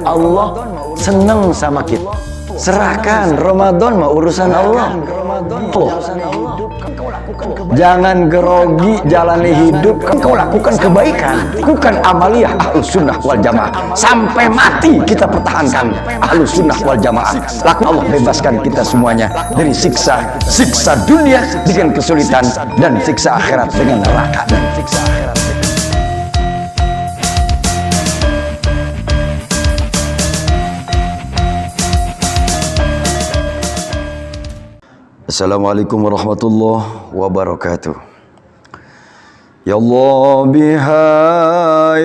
Allah seneng sama kita. Serahkan, Ramadan mah urusan Allah. Jangan grogi jalani hidup, kau lakukan kebaikan, lakukan amaliyah Ahlus Sunnah wal Jamaah sampai mati. Kita pertahankan Ahlus Sunnah wal Jamaah. Laku Allah bebaskan kita semuanya dari siksa dunia dengan kesulitan dan siksa akhirat dengan neraka. Assalamualaikum warahmatullahi wabarakatuh. Ya Allah biha,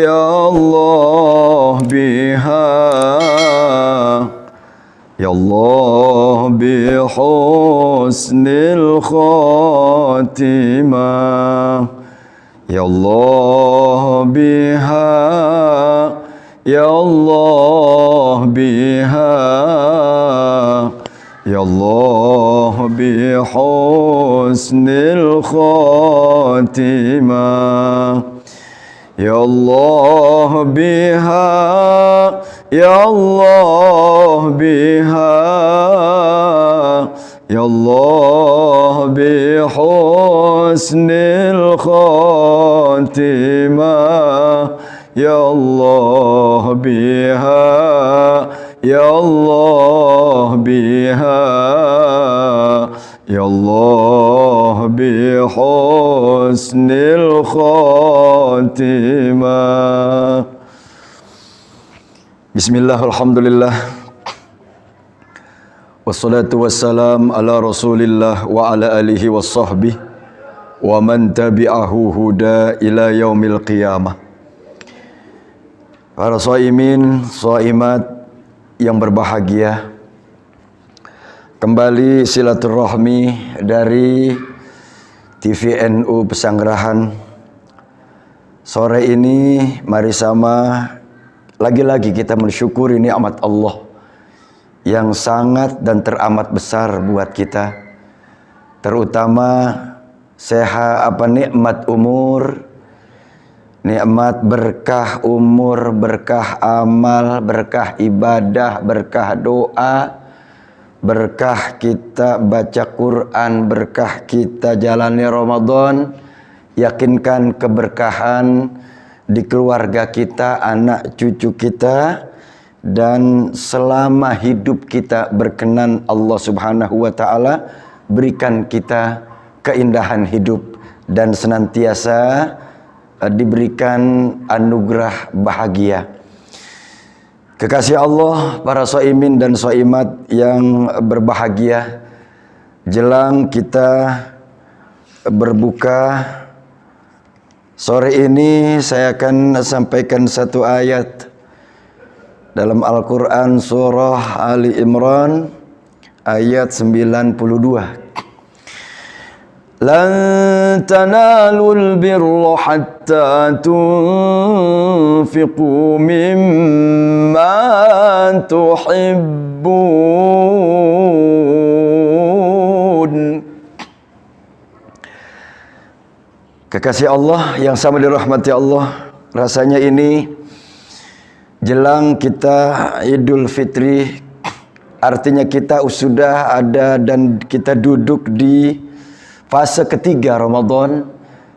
ya Allah biha, ya Allah bi husnil khatimah, ya Allah biha, ya Allah biha, ya Allah bi husnil khatimah, ya Allah biha, ya Allah biha, ya Allah bi husnil khatimah, ya Allah biha, ya Allah biha, ya Allah bi husnil khatimah. Bismillah, alhamdulillah, wassalatu wassalam ala rasulillah wa ala alihi wa sahbihi wa man tabi'ahu huda ila yaumil qiyamah. Para shaimin, shaimat yang berbahagia, kembali silaturahmi dari TVNU Pesanggerahan. Sore ini mari sama lagi-lagi kita mensyukuri nikmat Allah yang sangat dan teramat besar buat kita, terutama nikmat umur, nikmat berkah umur, berkah amal, berkah ibadah, berkah doa, berkah kita baca Quran, berkah kita jalani Ramadan. Yakinkan keberkahan di keluarga kita, anak cucu kita, dan selama hidup kita berkenan Allah Subhanahu wa Ta'ala, berikan kita keindahan hidup dan senantiasa diberikan anugerah bahagia. Kekasih Allah, para shaimin dan shaimat yang berbahagia, jelang kita berbuka sore ini saya akan sampaikan satu ayat dalam Al-Quran surah Ali Imran ayat 92. Lan tanalul birra hatta tunfiqu mimma tuhibbun. Kekasih Allah yang sama dirahmati Allah, rasanya ini jelang kita Idul Fitri, artinya kita sudah ada dan kita duduk di fase ketiga Ramadan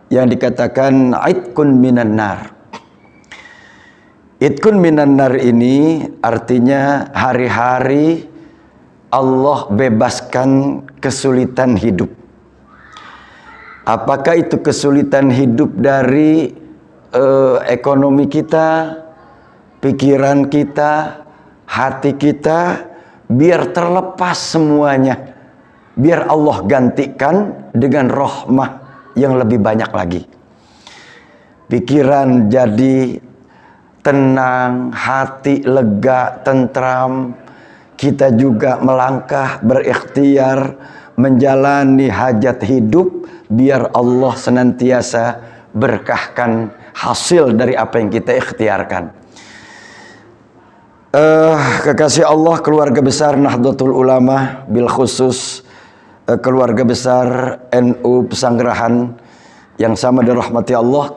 yang dikatakan Idkun minan nar. Idkun minan nar ini artinya hari-hari Allah bebaskan kesulitan hidup. Apakah itu kesulitan hidup dari ekonomi kita, pikiran kita, hati kita, biar terlepas semuanya. Biar Allah gantikan dengan rahmah yang lebih banyak lagi. Pikiran jadi tenang, hati lega, tentram. Kita juga melangkah, berikhtiar, menjalani hajat hidup, biar Allah senantiasa berkahkan hasil dari apa yang kita ikhtiarkan. Kekasih Allah, keluarga besar Nahdlatul Ulama, bil khusus keluarga besar NU Pesanggerahan yang sama dirahmati Allah,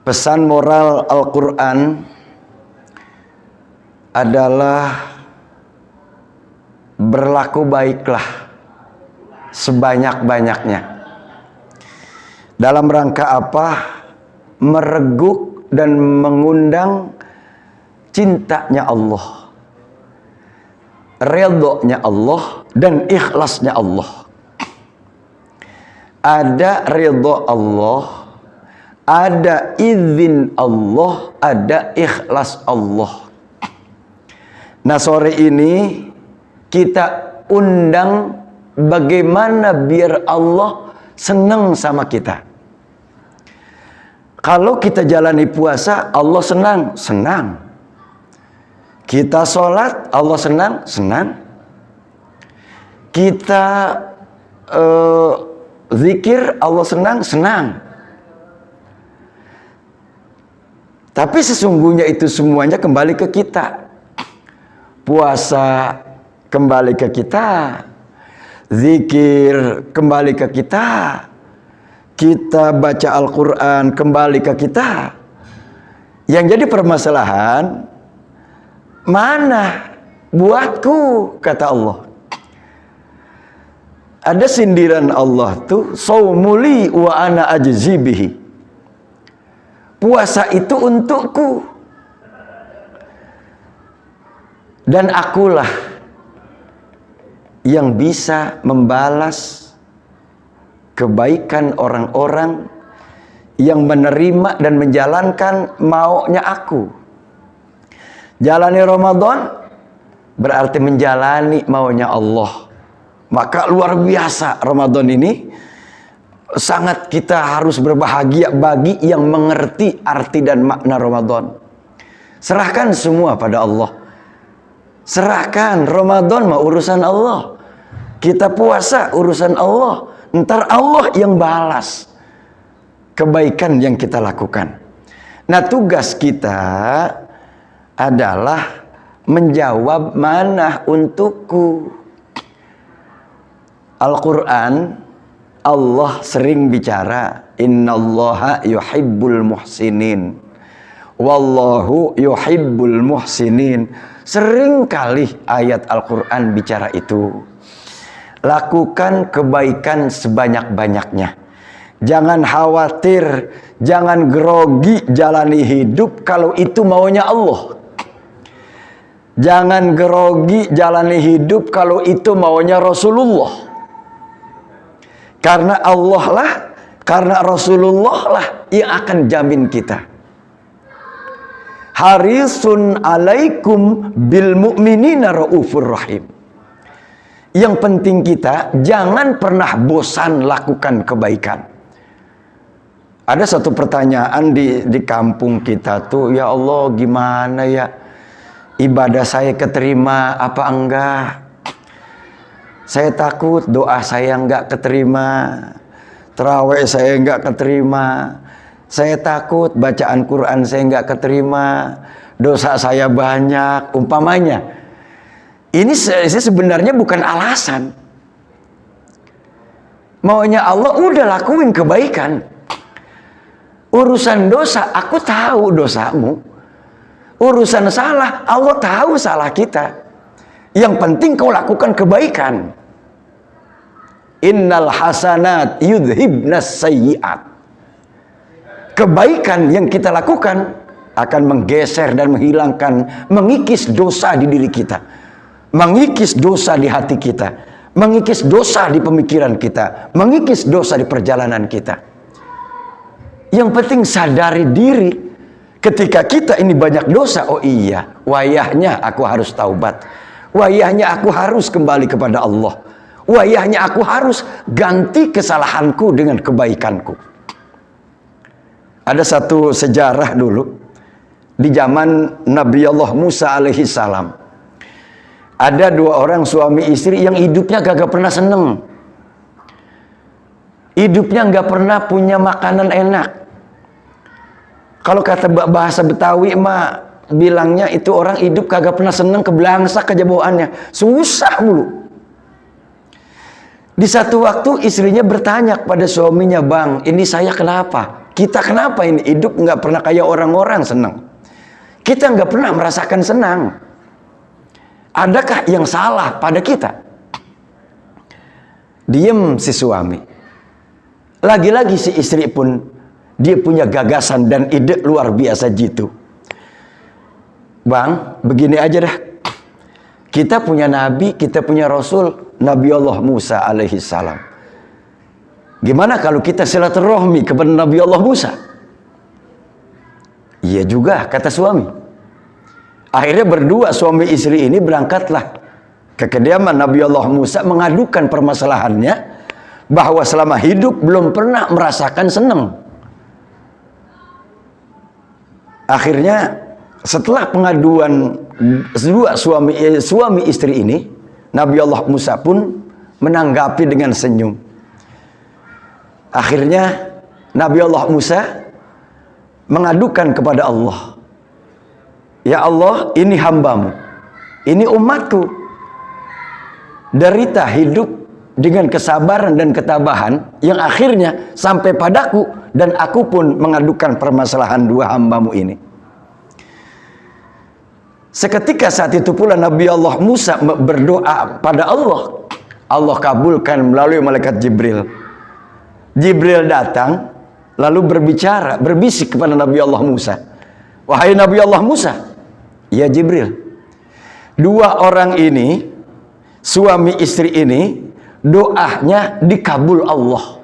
pesan moral Al-Quran adalah berlaku baiklah sebanyak-banyaknya. Dalam rangka apa? Mereguk dan mengundang cintanya Allah, ridhonya Allah, dan ikhlasnya Allah. Ada ridho Allah, ada izin Allah, ada ikhlas Allah. Nah, sore ini kita undang bagaimana biar Allah senang sama kita. Kalau kita jalani puasa, Allah senang, senang. Kita sholat, Allah senang, senang. Kita zikir, Allah senang, senang. Tapi sesungguhnya itu semuanya kembali ke kita. Puasa kembali ke kita, zikir kembali ke kita, kita baca Al-Quran kembali ke kita. Yang jadi permasalahan, mana buatku, kata Allah. Ada sindiran Allah tuh, saumuli wa ana ajzi bihi. Puasa itu untukku, dan akulah yang bisa membalas kebaikan orang-orang yang menerima dan menjalankan maunya aku. Jalani Ramadan berarti menjalani maunya Allah. Maka luar biasa Ramadan ini, sangat kita harus berbahagia bagi yang mengerti arti dan makna Ramadan. Serahkan semua pada Allah. Serahkan, Ramadan mah urusan Allah. Kita puasa urusan Allah. Ntar Allah yang balas kebaikan yang kita lakukan. Nah, tugas kita adalah menjawab mana untukku. Al-Quran, Allah sering bicara, innallaha yuhibbul muhsinin, wallahu yuhibbul muhsinin. Sering kali ayat Al-Quran bicara itu. Lakukan kebaikan sebanyak-banyaknya. Jangan khawatir, jangan grogi jalani hidup kalau itu maunya Allah. Jangan grogi jalani hidup kalau itu maunya Rasulullah. Karena Allah lah, karena Rasulullah lah yang akan jamin kita. Harisun alaikum bil mu'minina raufur rahim. Yang penting kita jangan pernah bosan lakukan kebaikan. Ada satu pertanyaan di kampung kita tuh, ya Allah gimana ya, ibadah saya keterima apa enggak? Saya takut doa saya enggak keterima, tarawih saya enggak keterima, saya takut bacaan Quran saya enggak keterima, dosa saya banyak, umpamanya. Ini sebenarnya bukan alasan. Maunya Allah udah lakuin kebaikan. Urusan dosa, aku tahu dosamu. Urusan salah, Allah tahu salah kita. Yang penting kau lakukan kebaikan. Innal hasanat yudhibnas sayyiat. Kebaikan yang kita lakukan akan menggeser dan menghilangkan, mengikis dosa di diri kita, mengikis dosa di hati kita, mengikis dosa di pemikiran kita, mengikis dosa di perjalanan kita. Yang penting sadari diri. Ketika kita ini banyak dosa, oh iya, wayahnya aku harus taubat. Wayahnya aku harus kembali kepada Allah. Wayahnya aku harus ganti kesalahanku dengan kebaikanku. Ada satu sejarah dulu di zaman Nabi Allah Musa alaihi salam. Ada dua orang suami istri yang hidupnya gak pernah seneng. Hidupnya gak pernah punya makanan enak. Kalau kata bahasa Betawi mah bilangnya itu orang hidup kagak pernah seneng, keblangsak aja bawaannya. Susah mulu. Di satu waktu istrinya bertanya kepada suaminya, "Bang, ini saya kenapa? Kita kenapa ini hidup nggak pernah kayak orang-orang senang? Kita nggak pernah merasakan senang." Adakah yang salah pada kita? Diem si suami. Lagi-lagi si istri pun dia punya gagasan dan ide luar biasa jitu. Bang, begini aja dah. Kita punya nabi, kita punya rasul, Nabi Allah Musa alaihi salam. Gimana kalau kita silaturahmi kepada Nabi Allah Musa? Iya juga, kata suami. Akhirnya berdua suami istri ini berangkatlah ke kediaman Nabi Allah Musa, mengadukan permasalahannya bahwa selama hidup belum pernah merasakan senang. Akhirnya setelah pengaduan dua suami istri ini, Nabi Allah Musa pun menanggapi dengan senyum. Akhirnya Nabi Allah Musa mengadukan kepada Allah, ya Allah, ini hambamu, ini umatku, derita hidup dengan kesabaran dan ketabahan yang akhirnya sampai padaku, dan aku pun mengadukan permasalahan dua hambamu ini. Seketika saat itu pula Nabi Allah Musa berdoa pada Allah. Allah kabulkan melalui malaikat Jibril. Jibril datang lalu berbicara, berbisik kepada Nabi Allah Musa. Wahai Nabi Allah Musa, ya Jibril, dua orang ini, suami istri ini, doanya dikabul Allah.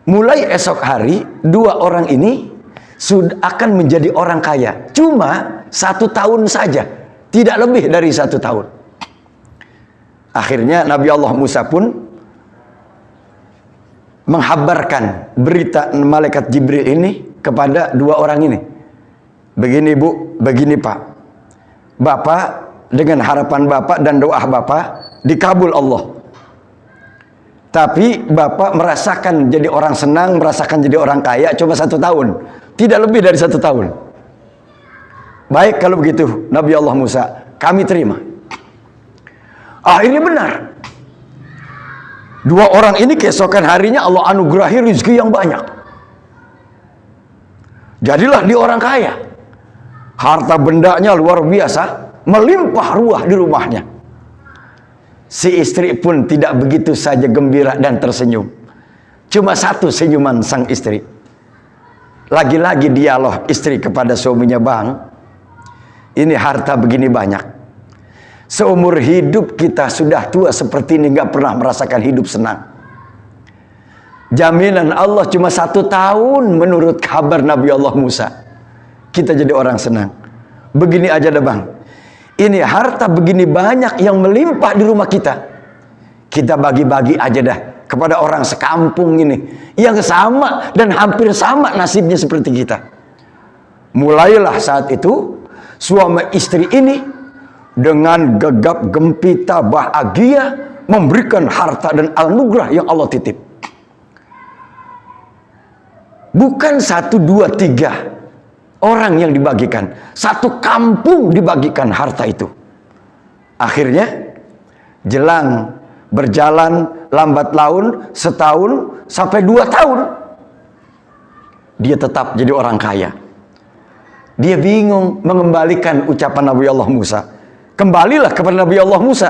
Mulai esok hari, dua orang ini sudah akan menjadi orang kaya. Cuma 1 tahun saja, tidak lebih dari 1 tahun. Akhirnya Nabi Allah Musa pun menghabarkan berita malaikat Jibril ini kepada dua orang ini. Begini Bu, begini Pak, Bapak dengan harapan Bapak dan doa Bapak dikabul Allah. Tapi Bapak merasakan jadi orang senang, merasakan jadi orang kaya cuma 1 tahun, tidak lebih dari 1 tahun. Baik kalau begitu Nabi Allah Musa, kami terima. Akhirnya benar. Dua orang ini keesokan harinya Allah anugerahi rezeki yang banyak. Jadilah dia orang kaya. Harta bendanya luar biasa, melimpah ruah di rumahnya. Si istri pun tidak begitu saja gembira dan tersenyum. Cuma satu senyuman sang istri. Lagi-lagi dialog istri kepada suaminya, Bang, ini harta begini banyak. Seumur hidup kita sudah tua seperti ini, gak pernah merasakan hidup senang. Jaminan Allah cuma 1 tahun menurut kabar Nabi Allah Musa. Kita jadi orang senang. Begini aja dah Bang, ini harta begini banyak yang melimpah di rumah kita. Kita bagi-bagi aja dah kepada orang sekampung ini yang sama dan hampir sama nasibnya seperti kita. Mulailah saat itu suami istri ini dengan gegap gempita bahagia memberikan harta dan anugerah yang Allah titip. Bukan 1, 2, 3 orang yang dibagikan, 1 kampung dibagikan harta itu. Akhirnya jelang berjalan lambat laun, setahun sampai 2 tahun, dia tetap jadi orang kaya. Dia bingung mengembalikan ucapan Nabi Allah Musa. Kembalilah kepada Nabi Allah Musa.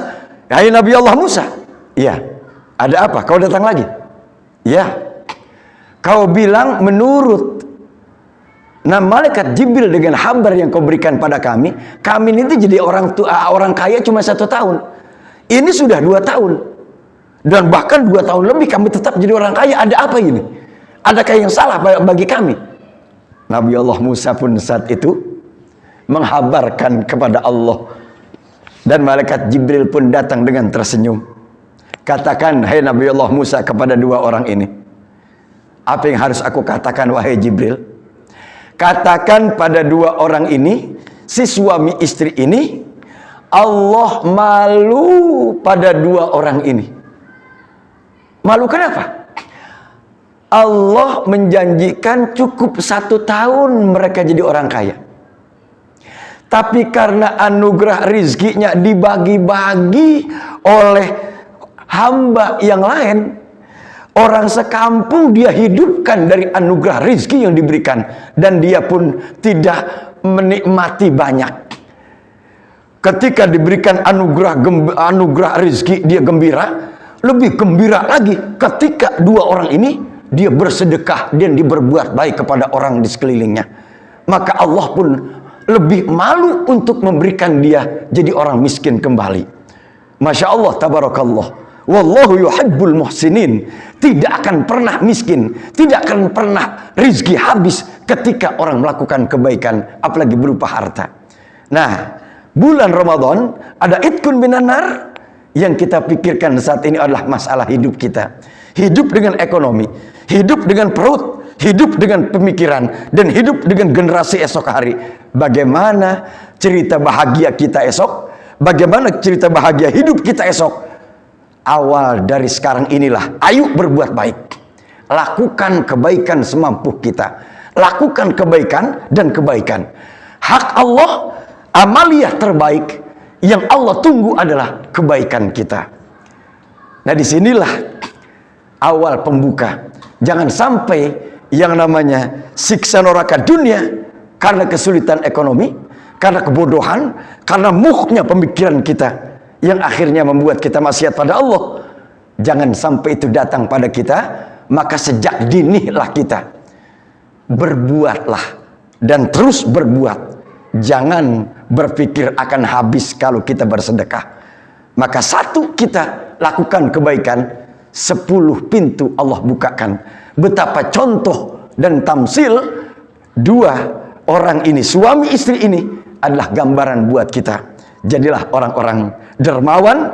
Hai Nabi Allah Musa, iya, ada apa? Kau datang lagi? Ya, kau bilang menurut malaikat Jibril dengan kabar yang kau berikan pada kami ini jadi orang kaya cuma 1 tahun. Ini sudah 2 tahun. Dan bahkan 2 tahun lebih kami tetap jadi orang kaya. Ada apa ini? Adakah yang salah bagi kami? Nabi Allah Musa pun saat itu menghabarkan kepada Allah. Dan malaikat Jibril pun datang dengan tersenyum. Katakan, hai Nabi Allah Musa, kepada 2 orang ini. Apa yang harus aku katakan, wahai Jibril? Katakan pada 2 orang ini, si suami istri ini, Allah malu pada 2 orang ini. Malu kenapa? Allah menjanjikan cukup 1 tahun mereka jadi orang kaya. Tapi karena anugerah rizkinya dibagi-bagi oleh hamba yang lain, orang sekampung dia hidupkan dari anugerah rizki yang diberikan, dan dia pun tidak menikmati banyak. ketika diberikan anugerah rezeki dia gembira. Lebih gembira lagi ketika dua orang ini dia bersedekah dan dia berbuat baik kepada orang di sekelilingnya. Maka Allah pun lebih malu untuk memberikan dia jadi orang miskin kembali. Masya Allah, tabarakallah. Wallahu yuhibbul muhsinin. Tidak akan pernah miskin, tidak akan pernah rezeki habis ketika orang melakukan kebaikan, apalagi berupa harta. Nah, bulan Ramadan ada itkun minan nar. Yang kita pikirkan saat ini adalah masalah hidup kita. Hidup dengan ekonomi, hidup dengan perut, hidup dengan pemikiran, dan hidup dengan generasi esok hari. Bagaimana cerita bahagia kita esok? Bagaimana cerita bahagia hidup kita esok? Awal dari sekarang inilah, ayo berbuat baik. Lakukan kebaikan semampu kita. Lakukan kebaikan dan kebaikan. Hak Allah, amaliyah terbaik yang Allah tunggu adalah kebaikan kita. Nah, disinilah awal pembuka. Jangan sampai yang namanya siksa neraka dunia karena kesulitan ekonomi, karena kebodohan, karena muhnya pemikiran kita yang akhirnya membuat kita maksiat pada Allah. Jangan sampai itu datang pada kita. Maka sejak dinilah kita berbuatlah dan terus berbuat. Jangan berpikir akan habis kalau kita bersedekah. Maka satu, kita lakukan kebaikan, 10 pintu Allah bukakan. Betapa contoh dan tamsil dua orang ini, suami istri ini adalah gambaran buat kita. Jadilah orang-orang dermawan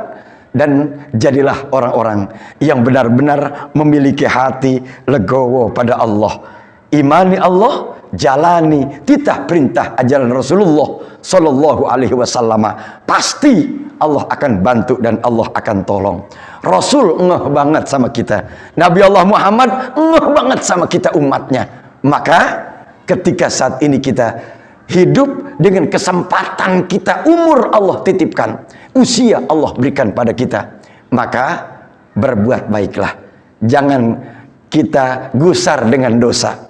dan jadilah orang-orang yang benar-benar memiliki hati legowo pada Allah. Imani Allah, jalani titah perintah ajaran Rasulullah Sallallahu Alaihi Wasallam. Pasti Allah akan bantu dan Allah akan tolong. Rasul ngeh banget sama kita. Nabi Allah Muhammad ngeh banget sama kita umatnya. Maka ketika saat ini kita hidup dengan kesempatan kita, umur Allah titipkan, usia Allah berikan pada kita, maka berbuat baiklah. Jangan kita gusar dengan dosa.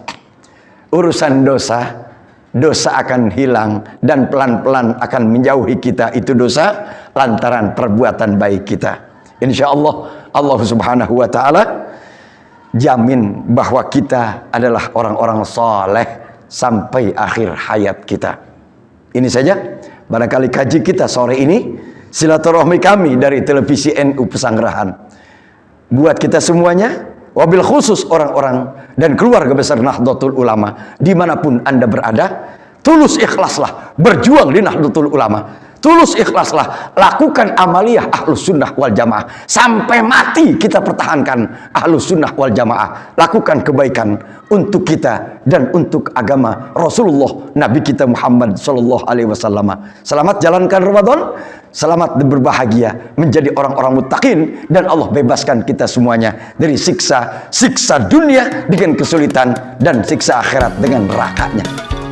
Urusan dosa akan hilang dan pelan-pelan akan menjauhi kita itu dosa lantaran perbuatan baik kita. Insya Allah, Allah Subhanahu wa Ta'ala jamin bahwa kita adalah orang-orang soleh sampai akhir hayat kita. Ini saja barangkali kaji kita sore ini, silaturahmi kami dari televisi NU Pesanggerahan. Buat kita semuanya, wabil khusus orang-orang dan keluarga besar Nahdlatul Ulama, dimanapun Anda berada, tulus ikhlaslah berjuang di Nahdlatul Ulama. Tulus ikhlaslah lakukan amaliyah Ahlus Sunnah wal Jamaah sampai mati. Kita pertahankan Ahlus Sunnah wal Jamaah. Lakukan kebaikan untuk kita dan untuk agama Rasulullah Nabi kita Muhammad Sallallahu Alaihi Wasallam. Selamat jalankan Ramadan, selamat berbahagia menjadi orang-orang muttaqin, dan Allah bebaskan kita semuanya dari siksa dunia dengan kesulitan dan siksa akhirat dengan nerakanya.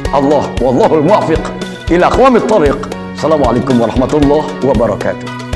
Allah wallahul muwaffiq ila aqwamit thariq. Assalamualaikum warahmatullahi wabarakatuh.